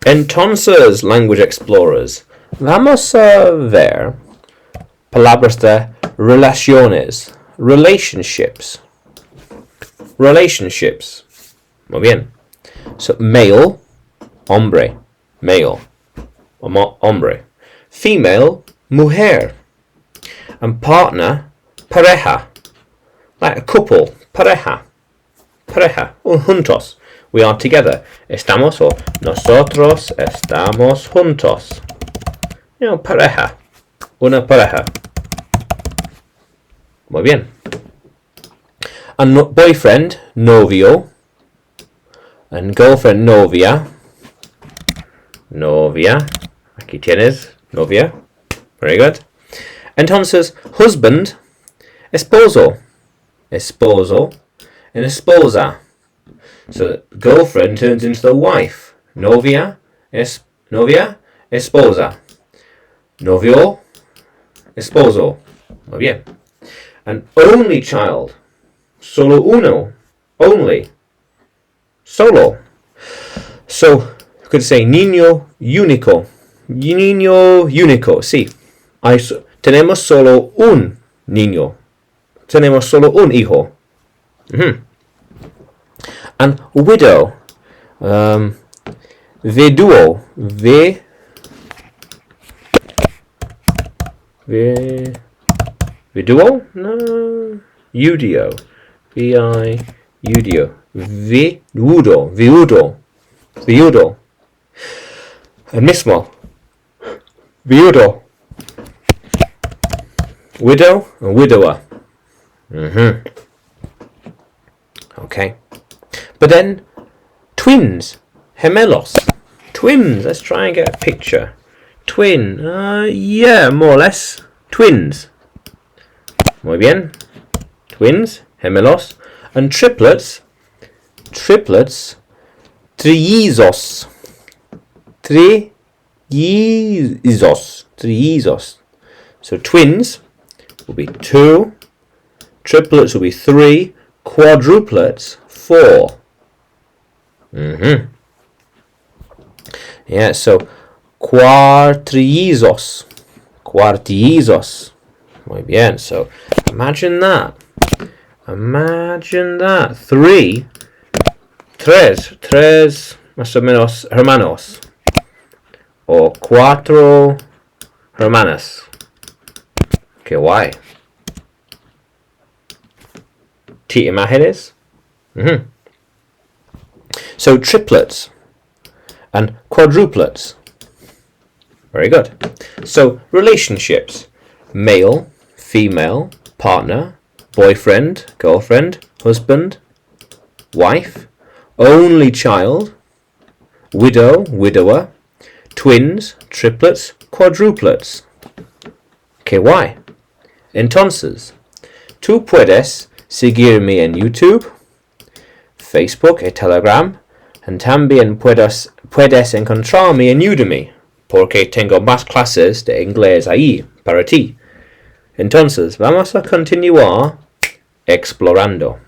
Entonces, language explorers, vamos a ver palabras de relaciones, relationships. Relationships. Muy bien. So, male, hombre, male, hombre. Female, mujer. And partner, pareja. Like a couple, pareja. Pareja, juntos. We are together. Estamos o nosotros estamos juntos. You know, pareja. Una pareja. Muy bien. And boyfriend, novio. And girlfriend, novia. Novia. Aquí tienes, novia. Very good. Entonces, husband, esposo. Esposo. And esposa. So girlfriend turns into the wife. Novia, esposa. Novio, esposo. Muy bien. An only child. Solo uno. Only. Solo. So you could say niño único. Niño único. Sí. Tenemos solo un niño. Tenemos solo un hijo. And widow, viduo, viduo? No, udio, udio, viudo, el mismo, viudo, widow and widower. Okay. But then, twins, gemelos, twins. Let's try and get a picture. Twin, yeah, more or less. Twins. Muy bien. Twins, gemelos. And triplets, trillizos. Trillizos. So twins will be 2, triplets will be 3, quadruplets 4. Yeah, so cuartillizos. Muy bien, so imagine that. 3 más o menos hermanos. O 4 hermanas. Qué guay. ¿Te imaginas? So triplets and quadruplets. Very good. So relationships. Male, female, partner, boyfriend, girlfriend, husband, wife, only child, widow, widower, twins, triplets, quadruplets. Okay, why? Entonces, tú puedes seguirme en YouTube, Facebook y Telegram, y también puedes encontrarme en Udemy, porque tengo más clases de inglés ahí para ti. Entonces, vamos a continuar explorando.